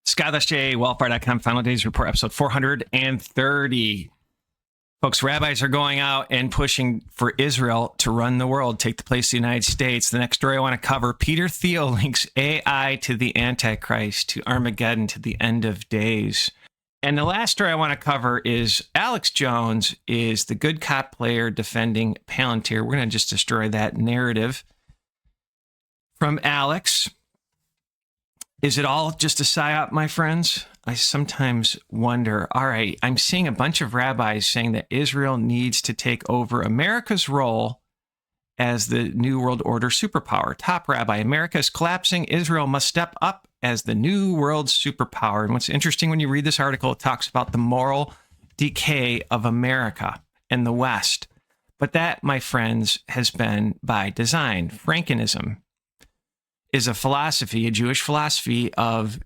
ScottSJ, Final Days Report, episode 430. Folks, rabbis are going out and pushing for Israel to run the world, take the place of the United States. The next story I want to cover, Peter Thiel links AI to the Antichrist, to Armageddon, to the end of days. And the last story I want to cover is Alex Jones is the good cop player defending Palantir. We're going to just destroy that narrative from Alex. Is it all just a psyop, my friends? I sometimes wonder, all right, I'm seeing a bunch of rabbis saying that Israel needs to take over America's role as the New World Order superpower. Top rabbi, America is collapsing. Israel must step up as the New World superpower. And what's interesting when you read this article, it talks about the moral decay of America and the West. But that, my friends, has been by design. Frankism is a philosophy, a Jewish philosophy of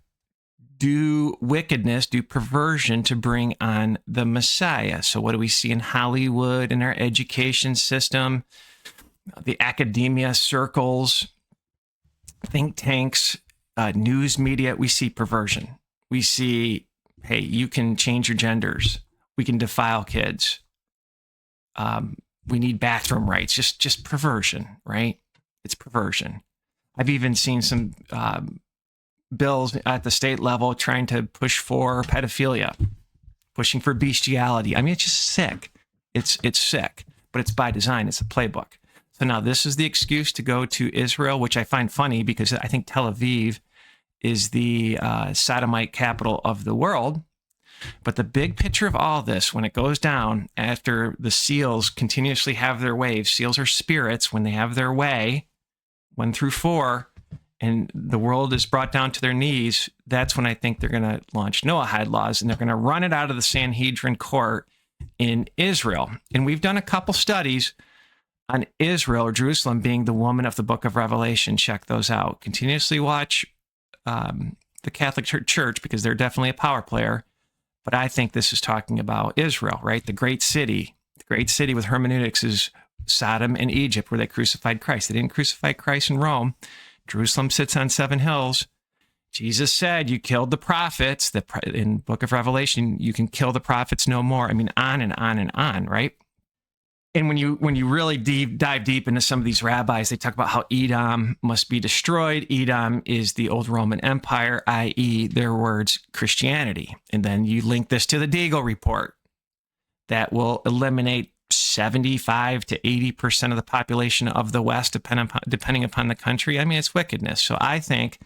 do wickedness, do perversion to bring on the Messiah. So what do we see in Hollywood, in our education system, the academia circles, think tanks, news media? We see perversion. We see, hey, you can change your genders. We can defile kids. We need bathroom rights. Just perversion, right? It's perversion. I've even seen some bills at the state level trying to push for pedophilia, pushing for bestiality. I mean, it's just sick. It's sick, but it's by design. It's a playbook. So now this is the excuse to go to Israel, which I find funny because I think Tel Aviv is the sodomite capital of the world. But the big picture of all this, when it goes down after the seals continuously have their waves, seals are spirits when they have their way, 1 through 4, and the world is brought down to their knees, that's when I think they're going to launch Noahide laws, and they're going to run it out of the Sanhedrin court in Israel. And we've done a couple studies on Israel, or Jerusalem, being the woman of the book of Revelation. Check those out. Continuously watch the Catholic Church because they're definitely a power player. But I think this is talking about Israel, right? The great city with hermeneutics is Sodom and Egypt, where they crucified Christ. They didn't crucify Christ in Rome. Jerusalem sits on 7 hills. Jesus said, you killed the prophets. In the book of Revelation, you can kill the prophets no more. I mean, on and on and on, right? And when you really dive deep into some of these rabbis, they talk about how Edom must be destroyed. Edom is the old Roman Empire, i.e., their words, Christianity. And then you link this to the Deagle report that will eliminate 75 to 80% of the population of the West, depending upon the country. I mean, it's wickedness. So I think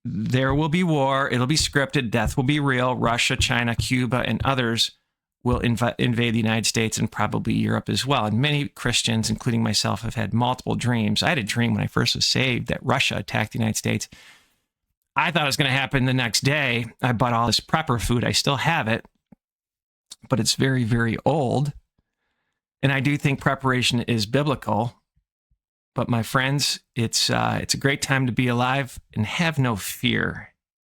there will be war. It'll be scripted. Death will be real. Russia, China, Cuba, and others will invade the United States and probably Europe as well. And many Christians, including myself, have had multiple dreams. I had a dream when I first was saved that Russia attacked the United States. I thought it was going to happen the next day. I bought all this prepper food. I still have it, but it's very, very old. And I do think preparation is biblical. But my friends, it's a great time to be alive and have no fear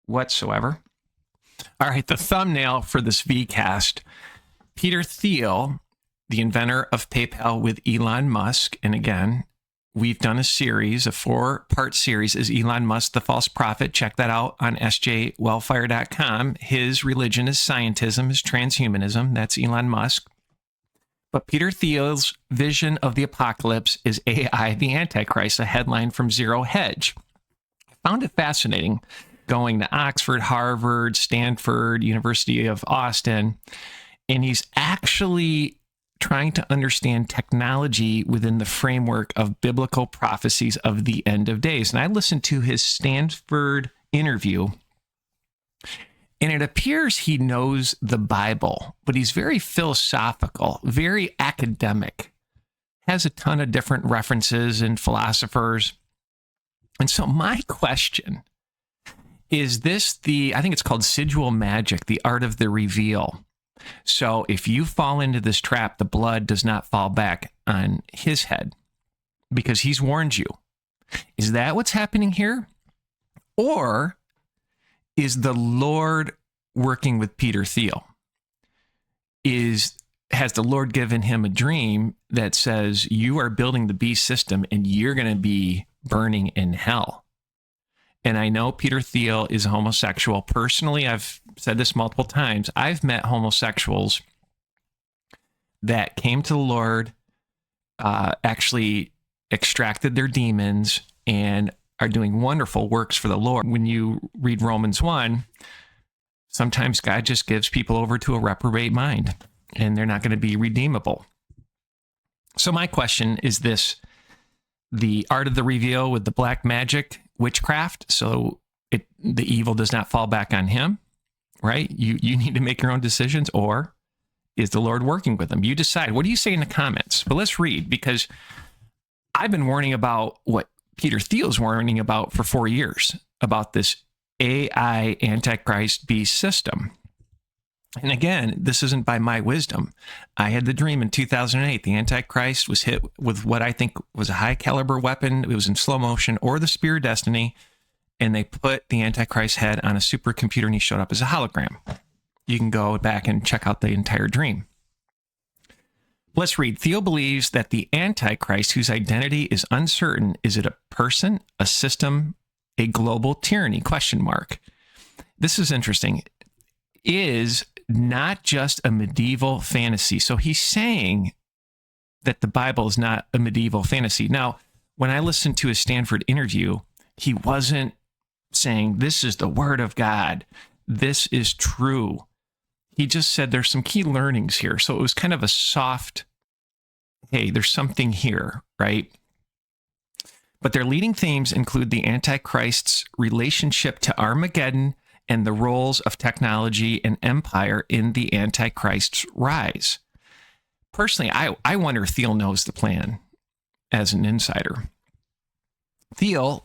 whatsoever. All right, the thumbnail for this VCAST, Peter Thiel, the inventor of PayPal with Elon Musk. And again, we've done a series, a 4-part series, is Elon Musk the false prophet? Check that out on sjwellfire.com. His religion is scientism, is transhumanism. That's Elon Musk. But Peter Thiel's vision of the apocalypse is AI, the Antichrist, a headline from Zero Hedge. I found it fascinating going to Oxford, Harvard, Stanford, University of Austin, and he's actually trying to understand technology within the framework of biblical prophecies of the end of days. And I listened to his Stanford interview, and it appears he knows the Bible, but he's very philosophical, very academic, has a ton of different references and philosophers. And so my question is this, I think it's called sigil magic, the art of the reveal. So if you fall into this trap, the blood does not fall back on his head because he's warned you. Is that what's happening here? Or is the Lord working with Peter Thiel? Has the Lord given him a dream that says you are building the beast system and you're going to be burning in hell? and I know Peter Thiel is a homosexual. Personally, I've said this multiple times. I've met homosexuals that came to the Lord, actually extracted their demons, and are doing wonderful works for the Lord. When you read Romans 1, sometimes God just gives people over to a reprobate mind, and they're not going to be redeemable. So my question is this: the art of the reveal with the black magic, witchcraft, so the evil does not fall back on him, right? You need to make your own decisions, or is the Lord working with them? You decide. What do you say in the comments? But let's read, because I've been warning about what Peter Thiel's warning about for 4 years, about this AI Antichrist beast system. And again, this isn't by my wisdom. I had the dream in 2008. The Antichrist was hit with what I think was a high caliber weapon. It was in slow motion, or the Spear of Destiny. And they put the Antichrist's head on a supercomputer, and he showed up as a hologram. You can go back and check out the entire dream. Let's read. Thiel believes that the Antichrist, whose identity is uncertain, is it a person, a system, a global tyranny? ? This is interesting. Is not just a medieval fantasy. So he's saying that the Bible is not a medieval fantasy. Now, when I listened to his Stanford interview, he wasn't saying this is the word of God, this is true. He just said there's some key learnings here. So it was kind of a soft, hey, there's something here, right? But their leading themes include the Antichrist's relationship to Armageddon and the roles of technology and empire in the Antichrist's rise. Personally, I wonder if Thiel knows the plan as an insider. Thiel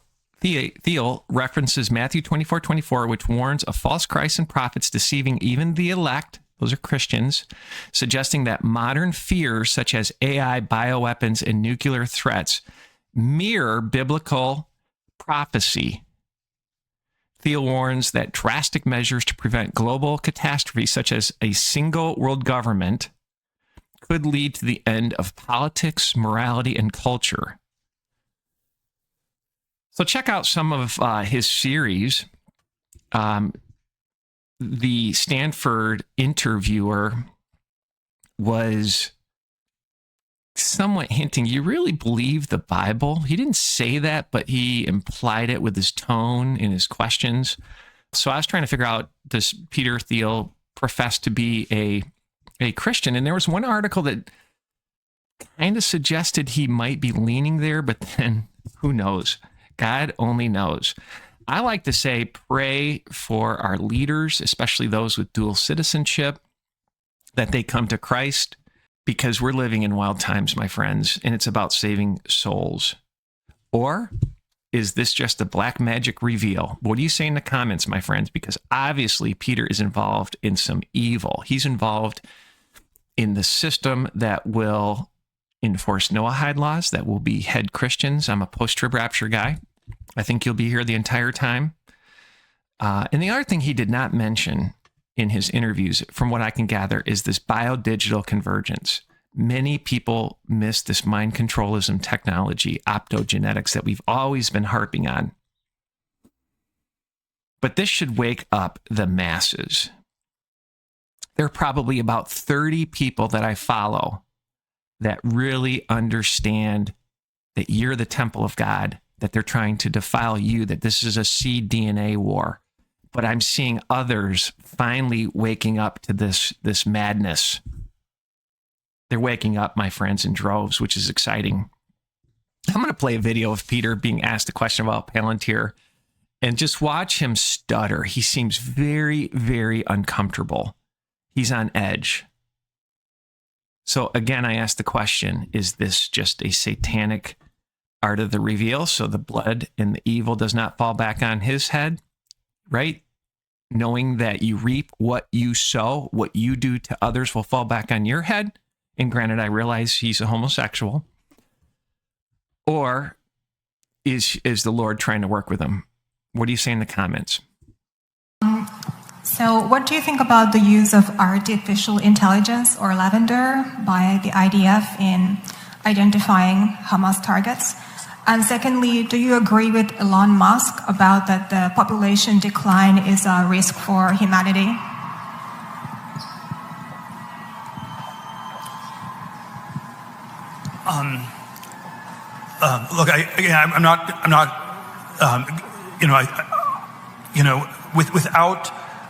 references Matthew 24:24, which warns of false Christs and prophets deceiving even the elect, those are Christians, suggesting that modern fears such as AI, bioweapons, and nuclear threats mirror biblical prophecy. Thiel warns that drastic measures to prevent global catastrophes, such as a single world government, could lead to the end of politics, morality, and culture. So check out some of his series. The Stanford interviewer was somewhat hinting, you really believe the Bible? He didn't say that, but he implied it with his tone in his questions. So I was trying to figure out, does Peter Thiel profess to be a Christian? And there was one article that kind of suggested he might be leaning there, but then who knows? God only knows. I like to say, pray for our leaders, especially those with dual citizenship, that they come to Christ, because we're living in wild times, my friends, and it's about saving souls. Or is this just a black magic reveal? What do you say in the comments, my friends? Because obviously Peter is involved in some evil. He's involved in the system that will enforce Noahide laws, that will behead Christians. I'm a post-trib rapture guy. I think you'll be here the entire time. And the other thing he did not mention in his interviews, from what I can gather, is this biodigital convergence. Many people miss this mind controlism technology, optogenetics, that we've always been harping on. But this should wake up the masses. There are probably about 30 people that I follow that really understand that you're the temple of God, that they're trying to defile you, that this is a seed DNA war. But I'm seeing others finally waking up to this madness. They're waking up, my friends, in droves, which is exciting. I'm going to play a video of Peter being asked a question about Palantir, and just watch him stutter. He seems very, very uncomfortable. He's on edge. So again, I asked the question, is this just a satanic art of the reveal? So the blood and the evil does not fall back on his head, right? Knowing that you reap what you sow, what you do to others will fall back on your head. And granted, I realize he's a homosexual. Or is the Lord trying to work with him? What do you say in the comments? So what do you think about the use of artificial intelligence, or lavender, by the IDF in identifying Hamas targets? And secondly, do you agree with Elon Musk about that the population decline is a risk for humanity? Look, I'm not,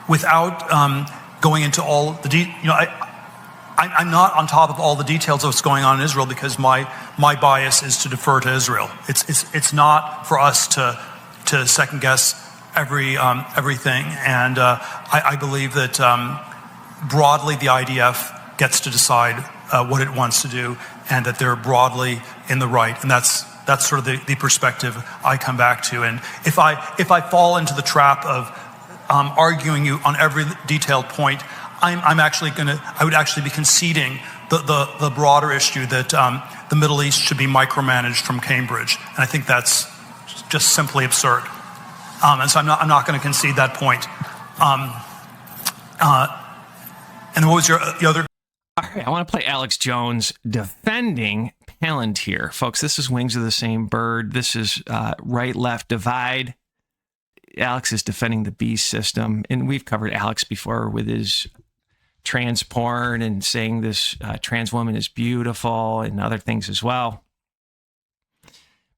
without going into all the I'm not on top of all the details of what's going on in Israel because my bias is to defer to Israel. It's not for us to second guess everything, and I believe that broadly the IDF gets to decide what it wants to do, and that they're broadly in the right, and that's sort of the perspective I come back to. And if I fall into the trap of arguing you on every detailed point, I would actually be conceding the broader issue that the Middle East should be micromanaged from Cambridge, and I think that's just simply absurd. And so I'm not going to concede that point. And what was the other? All right, I want to play Alex Jones defending Palantir. Folks, this is Wings of the Same Bird. This is right-left divide. Alex is defending the beast system, and we've covered Alex before with his trans porn and saying this trans woman is beautiful and other things as well.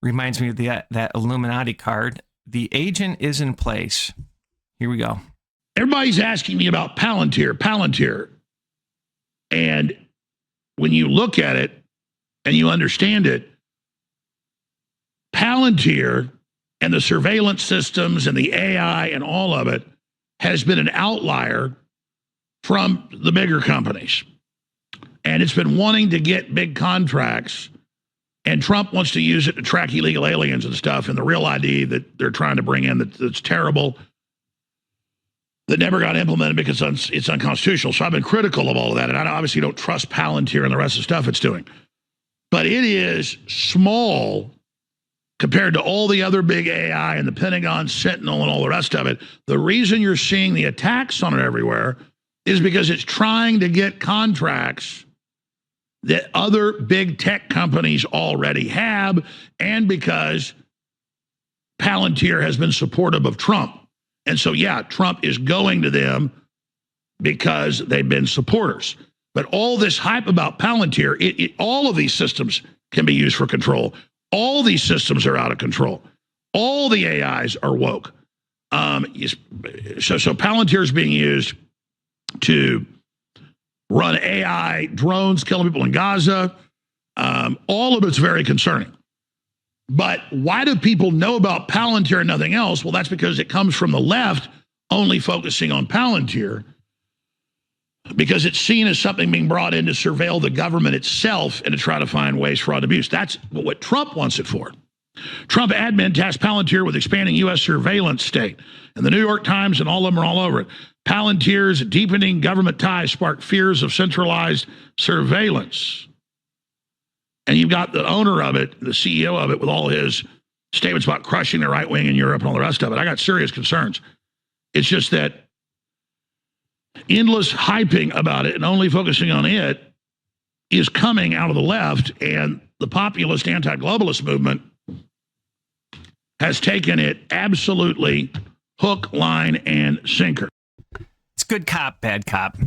Reminds me of that Illuminati card. The agent is in place. Here we go. Everybody's asking me about Palantir. And when you look at it and you understand it, Palantir and the surveillance systems and the AI and all of it has been an outlier from the bigger companies. And it's been wanting to get big contracts, and Trump wants to use it to track illegal aliens and stuff, and the real ID that they're trying to bring in that's terrible, that never got implemented because it's unconstitutional. So I've been critical of all of that, and I obviously don't trust Palantir and the rest of the stuff it's doing. But it is small compared to all the other big AI and the Pentagon, Sentinel, and all the rest of it. The reason you're seeing the attacks on it everywhere is because it's trying to get contracts that other big tech companies already have, and because Palantir has been supportive of Trump. And so, yeah, Trump is going to them because they've been supporters. But all this hype about Palantir, all of these systems can be used for control. All these systems are out of control. All the AIs are woke. So Palantir is being used to run AI drones, killing people in Gaza. All of it's very concerning. But why do people know about Palantir and nothing else? Well, that's because it comes from the left, only focusing on Palantir, because it's seen as something being brought in to surveil the government itself and to try to find ways, fraud, abuse. That's what Trump wants it for. Trump admin tasked Palantir with expanding U.S. surveillance state. And the New York Times and all of them are all over it. Palantir's deepening government ties sparked fears of centralized surveillance. And you've got the owner of it, the CEO of it, with all his statements about crushing the right wing in Europe and all the rest of it. I got serious concerns. It's just that endless hyping about it and only focusing on it is coming out of the left, and the populist anti-globalist movement has taken it absolutely hook, line, and sinker. It's good cop, bad cop.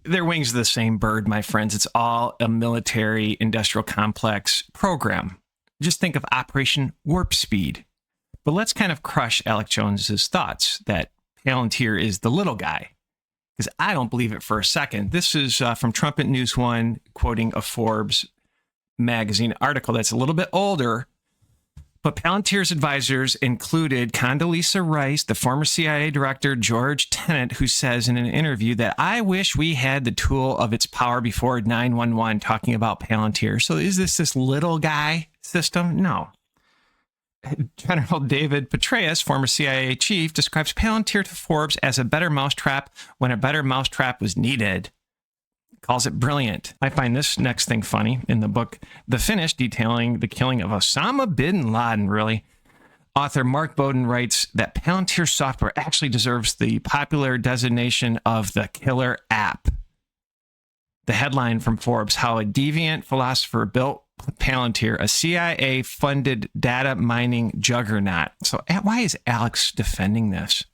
They're wings of the same bird, my friends. It's all a military industrial complex program. Just think of Operation Warp Speed. But let's kind of crush Alex Jones's thoughts that Palantir is the little guy, because I don't believe it for a second. This is from Trumpet News One, quoting a Forbes magazine article that's a little bit older. But Palantir's advisors included Condoleezza Rice, the former CIA director, George Tenet, who says in an interview that I wish we had the tool of its power before 911, talking about Palantir. So is this little guy system? No. General David Petraeus, former CIA chief, describes Palantir to Forbes as a better mousetrap when a better mousetrap was needed. Calls it brilliant. I find this next thing funny in the book, The Finish, detailing the killing of Osama bin Laden, really. Author Mark Bowden writes that Palantir software actually deserves the popular designation of the killer app. The headline from Forbes, how a deviant philosopher built Palantir, a CIA-funded data mining juggernaut. So why is Alex defending this?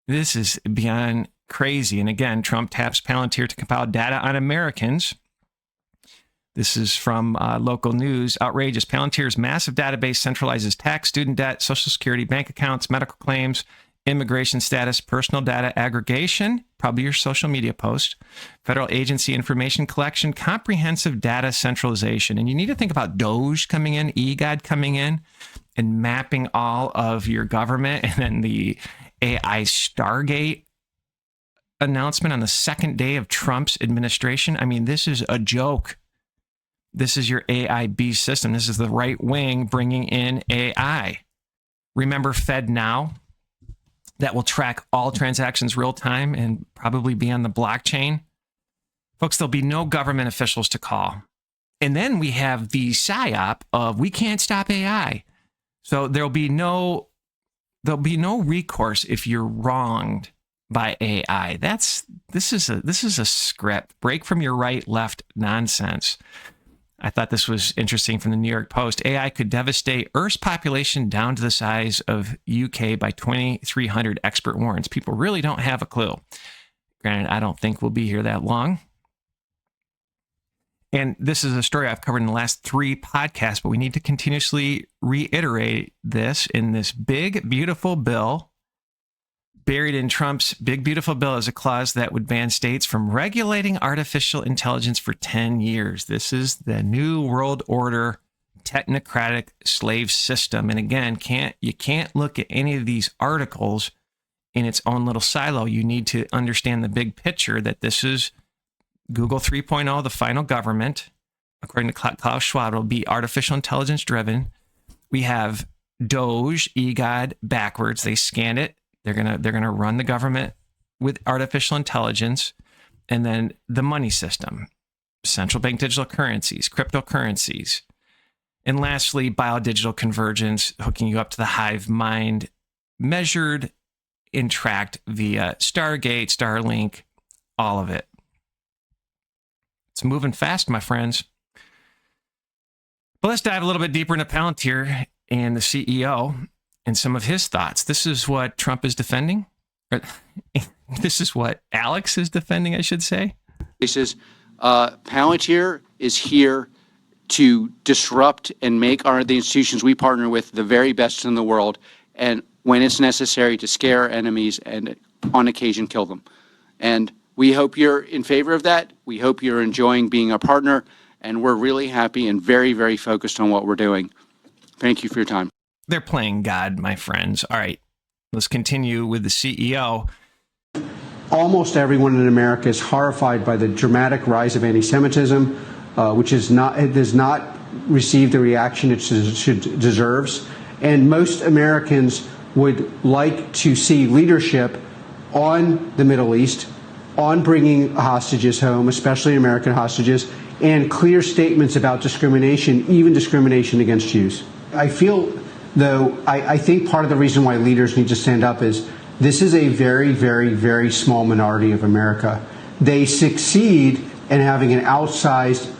This is beyond crazy. And again, Trump taps Palantir to compile data on Americans. This is from local news. Outrageous. Palantir's massive database centralizes tax, student debt, Social Security, bank accounts, medical claims, immigration status, personal data aggregation, probably your social media post, federal agency information collection, comprehensive data centralization. And you need to think about Doge coming in, EGOD coming in, and mapping all of your government. And then the AI Stargate announcement on the second day of Trump's administration. I mean, this is a joke. This is your AI beast system. This is the right wing bringing in AI. Remember FedNow? That will track all transactions real time and probably be on the blockchain. Folks, there'll be no government officials to call. And then we have the psyop of we can't stop AI. So there'll be no recourse if you're wronged by AI. This is a script. Break from your right left nonsense. I thought this was interesting from the New York Post. AI could devastate Earth's population down to the size of UK by 2300, expert warns. People really don't have a clue. Granted, I don't think we'll be here that long. And this is a story I've covered in the last 3 podcasts, but we need to continuously reiterate this in this big, beautiful bill. Buried in Trump's big, beautiful bill is a clause that would ban states from regulating artificial intelligence for 10 years. This is the New World Order technocratic slave system. And again, you can't look at any of these articles in its own little silo. You need to understand the big picture that this is Google 3.0, the final government. According to Klaus Schwab, it'll be artificial intelligence driven. We have Doge, EGOD backwards. They scan it. They're gonna run the government with artificial intelligence, and then the money system, central bank digital currencies, cryptocurrencies, and lastly, biodigital convergence, hooking you up to the hive mind, measured and tracked via Stargate, Starlink, all of it. It's moving fast, my friends. But let's dive a little bit deeper into Palantir and the CEO. And some of his thoughts. This is what Trump is defending. This is what Alex is defending, I should say. He says, Palantir is here to disrupt and make the institutions we partner with the very best in the world, and when it's necessary, to scare our enemies and on occasion kill them. And we hope you're in favor of that. We hope you're enjoying being a partner, and we're really happy and very, very focused on what we're doing. Thank you for your time. They're playing God, my friends. All right, let's continue with the CEO. Almost everyone in America is horrified by the dramatic rise of anti-Semitism, which does not receive the reaction it deserves. And most Americans would like to see leadership on the Middle East, on bringing hostages home, especially American hostages, and clear statements about discrimination, even discrimination against Jews. I feel, though, I think part of the reason why leaders need to stand up is this is a very, very, very small minority of America. They succeed in having an outsized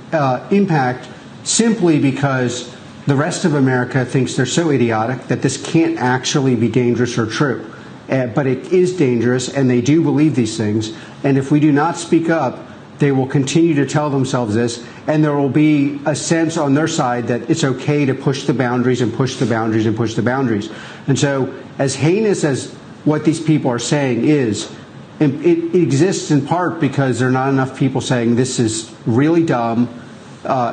impact simply because the rest of America thinks they're so idiotic that this can't actually be dangerous or true. But it is dangerous, and they do believe these things. And if we do not speak up, they will continue to tell themselves this, and there will be a sense on their side that it's okay to push the boundaries and push the boundaries and push the boundaries. And so as heinous as what these people are saying is, it exists in part because there are not enough people saying this is really dumb,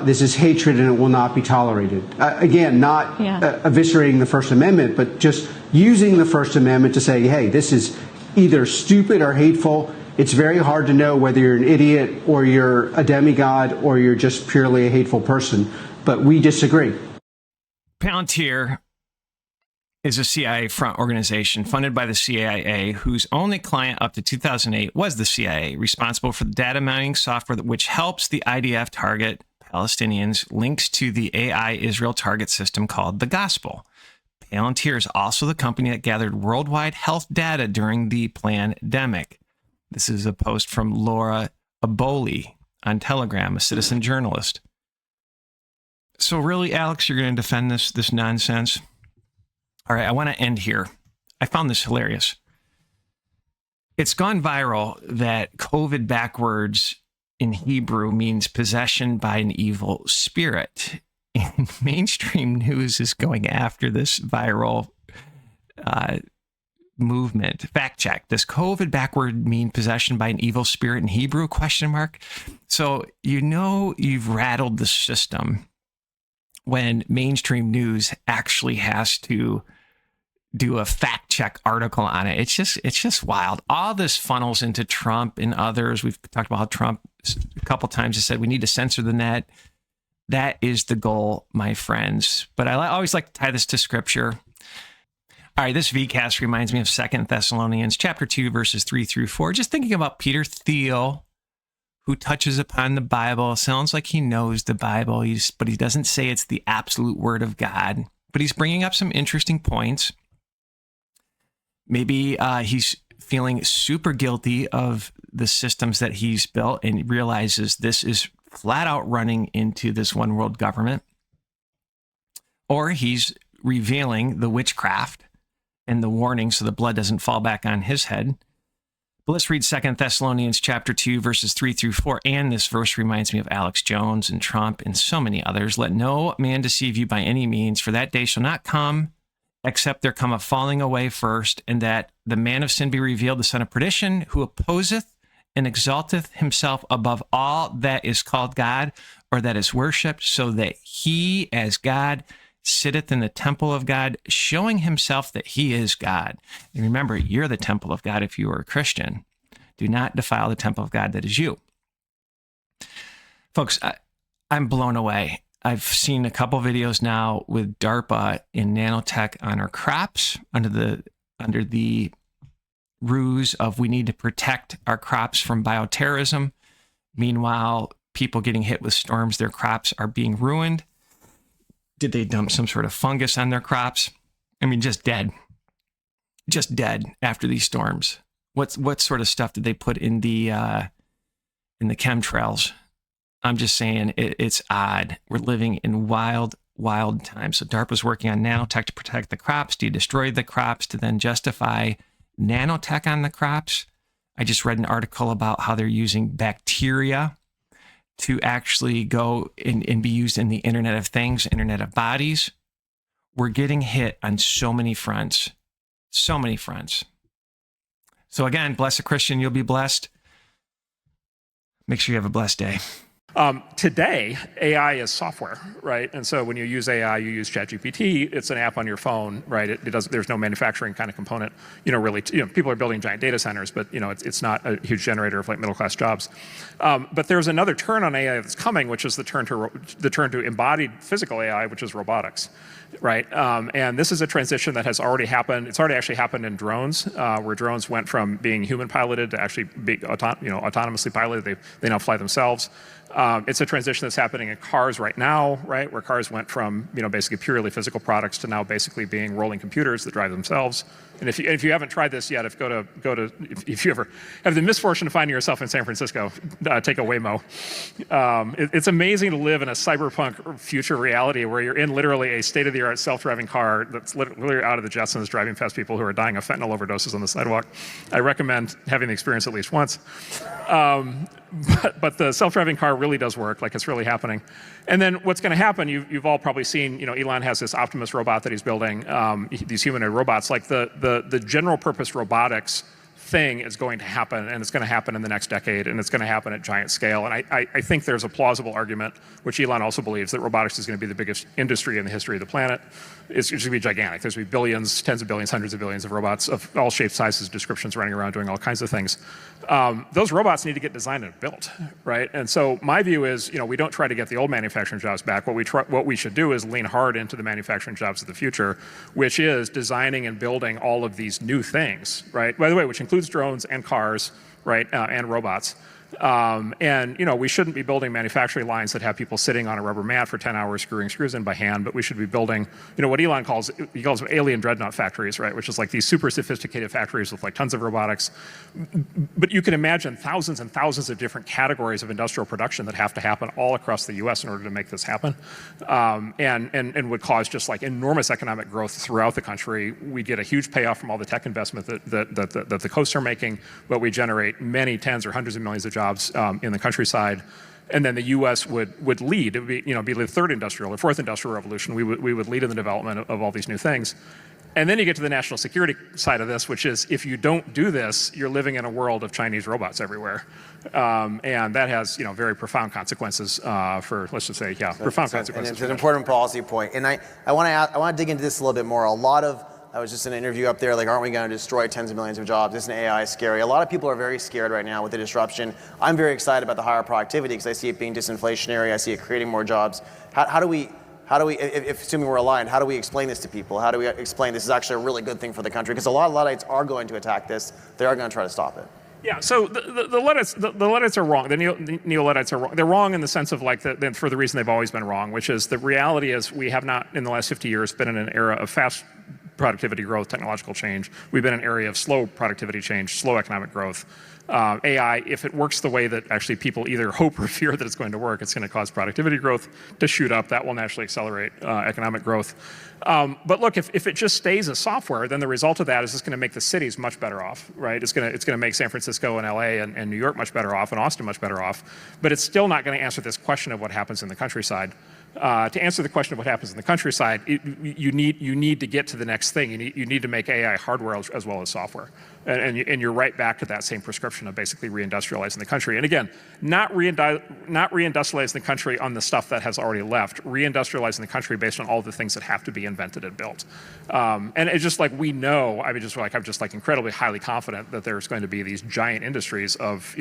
this is hatred, and it will not be tolerated. Again, not eviscerating the First Amendment, but just using the First Amendment to say, hey, this is either stupid or hateful. It's very hard to know whether you're an idiot or you're a demigod or you're just purely a hateful person. But we disagree. Palantir is a CIA front organization funded by the CIA, whose only client up to 2008 was the CIA, responsible for the data mining software which helps the IDF target Palestinians, links to the AI Israel target system called the Gospel. Palantir is also the company that gathered worldwide health data during the pandemic. This is a post from Laura Aboli on Telegram, a citizen journalist. So really, Alex, you're going to defend this nonsense? All right, I want to end here. I found this hilarious. It's gone viral that COVID backwards in Hebrew means possession by an evil spirit. And mainstream news is going after this viral movement. Fact check. Does COVID backward mean possession by an evil spirit in Hebrew? ? So you've rattled the system when mainstream news actually has to do a fact check article on it. It's just wild. All this funnels into Trump and others. We've talked about how Trump a couple times has said we need to censor the net. That is the goal, my friends. But I always like to tie this to scripture. All right, this VCAST reminds me of 2 Thessalonians chapter 2, verses 3 through 4. Just thinking about Peter Thiel, who touches upon the Bible. Sounds like he knows the Bible, but he doesn't say it's the absolute word of God. But he's bringing up some interesting points. Maybe he's feeling super guilty of the systems that he's built and realizes this is flat out running into this one world government. Or he's revealing the witchcraft and the warning so the blood doesn't fall back on his head. But let's read 2 Thessalonians chapter 2, verses 3 through 4. And this verse reminds me of Alex Jones and Trump and so many others. Let no man deceive you by any means, for that day shall not come except there come a falling away first, and that the man of sin be revealed, the son of perdition, who opposeth and exalteth himself above all that is called God or that is worshipped, so that he as God sitteth in the temple of God, showing himself that he is God. And remember, you're the temple of God if you are a Christian. Do not defile the temple of God that is you. Folks, I'm blown away. I've seen a couple videos now with DARPA in nanotech on our crops under the ruse of we need to protect our crops from bioterrorism. Meanwhile, people getting hit with storms, their crops are being ruined. Did they dump some sort of fungus on their crops? I mean, just dead after these storms. What sort of stuff did they put in the chemtrails? I'm just saying it's odd. We're living in wild times. So DARPA's working on nanotech to protect the crops. Do you destroy the crops to then justify nanotech on the crops? I just read an article about how they're using bacteria to actually go and be used in the Internet of Things, Internet of Bodies. We're getting hit on so many fronts. So many fronts. So again, bless a Christian, you'll be blessed. Make sure you have a blessed day. Today, AI is software, right? And so when you use AI, you use ChatGPT. It's an app on your phone, right? It doesn't. There's no manufacturing kind of component. Really, people are building giant data centers, but it's not a huge generator of like middle class jobs. But there's another turn on AI that's coming, which is the turn to embodied physical AI, which is robotics, right? And this is a transition that has already happened. It's already actually happened in drones, where drones went from being human piloted to actually be autonomously piloted. They now fly themselves. It's a transition that's happening in cars right now, right? Where cars went from, basically purely physical products to now basically being rolling computers that drive themselves. And if you haven't tried this yet, if you ever have the misfortune of finding yourself in San Francisco, take a Waymo. It's amazing to live in a cyberpunk future reality where you're in literally a state-of-the-art self-driving car that's literally out of the Jetsons driving past people who are dying of fentanyl overdoses on the sidewalk. I recommend having the experience at least once. But the self-driving car really does work, like it's really happening. And then what's going to happen, you've all probably seen, Elon has this Optimus robot that he's building, these humanoid robots. Like the general purpose robotics thing is going to happen, and it's going to happen in the next decade, and it's going to happen at giant scale. And I think there's a plausible argument, which Elon also believes, that robotics is going to be the biggest industry in the history of the planet. It's going to be gigantic. There's going to be billions, tens of billions, hundreds of billions of robots of all shapes, sizes, descriptions running around doing all kinds of things. Those robots need to get designed and built, right? And so my view is, we don't try to get the old manufacturing jobs back. What we should do is lean hard into the manufacturing jobs of the future, which is designing and building all of these new things, right? By the way, which includes drones and cars, right, and robots. And we shouldn't be building manufacturing lines that have people sitting on a rubber mat for 10 hours screwing screws in by hand, but we should be building, what Elon calls them alien dreadnought factories, right? Which is like these super sophisticated factories with like tons of robotics. But you can imagine thousands and thousands of different categories of industrial production that have to happen all across the U.S. in order to make this happen, and would cause just like enormous economic growth throughout the country. We get a huge payoff from all the tech investment that the coasts are making, but we generate many tens or hundreds of millions of jobs in the countryside. And then the U.S. would lead. It would be the third industrial or fourth industrial revolution. We would lead in the development of all these new things. And then you get to the national security side of this, which is if you don't do this, you're living in a world of Chinese robots everywhere. And that has, very profound consequences for, let's just say, profound consequences. And it's an important policy point. And I want to dig into this a little bit more. I was just in an interview up there, like, aren't we going to destroy tens of millions of jobs? Isn't AI scary? A lot of people are very scared right now with the disruption. I'm very excited about the higher productivity because I see it being disinflationary. I see it creating more jobs. How do we, if assuming we're aligned, how do we explain this to people? How do we explain this is actually a really good thing for the country? Because a lot of Luddites are going to attack this. They are going to try to stop it. Yeah, so the Luddites are wrong. The Neo-Luddites are wrong. They're wrong in the sense of for the reason they've always been wrong, which is the reality is we have not, in the last 50 years, been in an era of fast productivity growth, technological change. We've been in an area of slow productivity change, slow economic growth. AI, if it works the way that actually people either hope or fear that it's going to work, it's going to cause productivity growth to shoot up. That will naturally accelerate economic growth. But look, if it just stays as software, then the result of that is it's going to make the cities much better off, right? It's going to make San Francisco and LA and New York much better off and Austin much better off. But it's still not going to answer this question of what happens in the countryside. To answer the question of what happens in the countryside, you need to get to the next thing. You need to make AI hardware as well as software. And you're right back to that same prescription of basically reindustrializing the country. And again, not reindustrializing the country on the stuff that has already left, reindustrializing the country based on all the things that have to be invented and built. And it's just like we know, I'm just incredibly highly confident that there's going to be these giant industries of,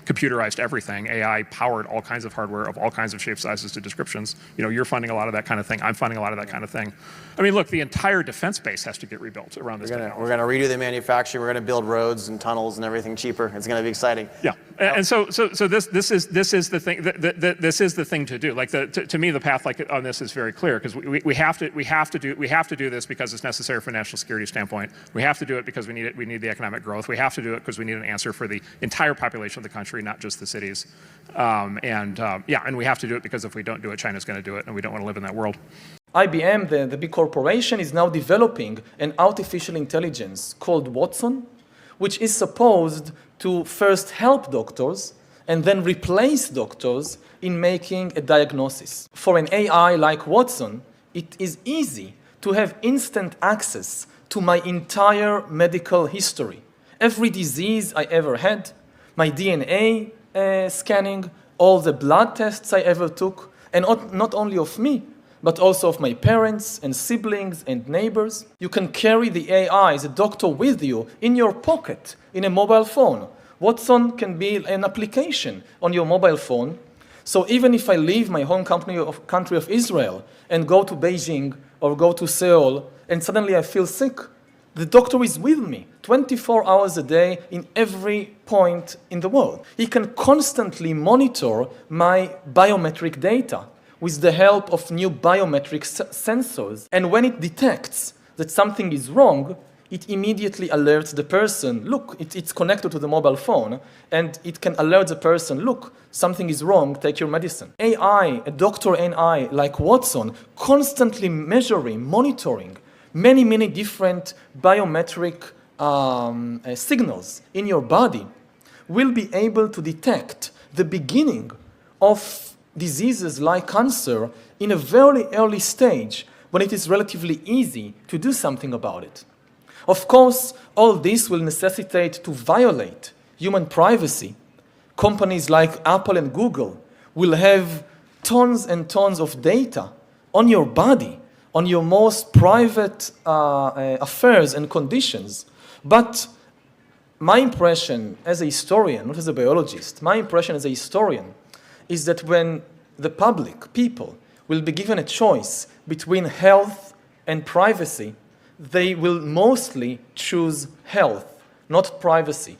computerized everything, AI powered all kinds of hardware of all kinds of shapes, sizes to descriptions. You're funding a lot of that kind of thing. I'm funding a lot of that kind of thing. I mean, look, the entire defense base has to get rebuilt around this technology. We're going to redo the manufacturing. We're going to build roads and tunnels and everything cheaper. It's going to be exciting. Yeah, and so this is the thing. This is the thing to do. Like to me, the path on this is very clear because we have to do this because it's necessary from a national security standpoint. We have to do it because we need it. We need the economic growth. We have to do it because we need an answer for the entire population of the country, not just the cities. And we have to do it because if we don't do it, China's going to do it, and we don't want to live in that world. IBM, the big corporation, is now developing an artificial intelligence called Watson, which is supposed to first help doctors and then replace doctors in making a diagnosis. For an AI like Watson, it is easy to have instant access to my entire medical history. Every disease I ever had, my DNA scanning, all the blood tests I ever took, and not only of me, but also of my parents and siblings and neighbors. You can carry the AI as a doctor with you in your pocket, in a mobile phone. Watson can be an application on your mobile phone. So even if I leave my home country of Israel and go to Beijing or go to Seoul and suddenly I feel sick, the doctor is with me 24 hours a day in every point in the world. He can constantly monitor my biometric data with the help of new biometric sensors. And when it detects that something is wrong, it immediately alerts the person, look, it's connected to the mobile phone, and it can alert the person, look, something is wrong, take your medicine. AI, a doctor AI like Watson, constantly measuring, monitoring many different biometric signals in your body, will be able to detect the beginning of diseases like cancer in a very early stage when it is relatively easy to do something about it. Of course, all this will necessitate to violate human privacy. Companies like Apple and Google will have tons and tons of data on your body, on your most private affairs and conditions. But my impression as a historian, not as a biologist, my impression as a historian is that when the public, people, will be given a choice between health and privacy, they will mostly choose health, not privacy.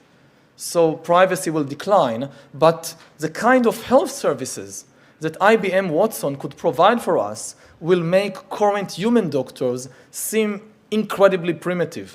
so privacy will decline, but the kind of health services that IBM Watson could provide for us will make current human doctors seem incredibly primitive.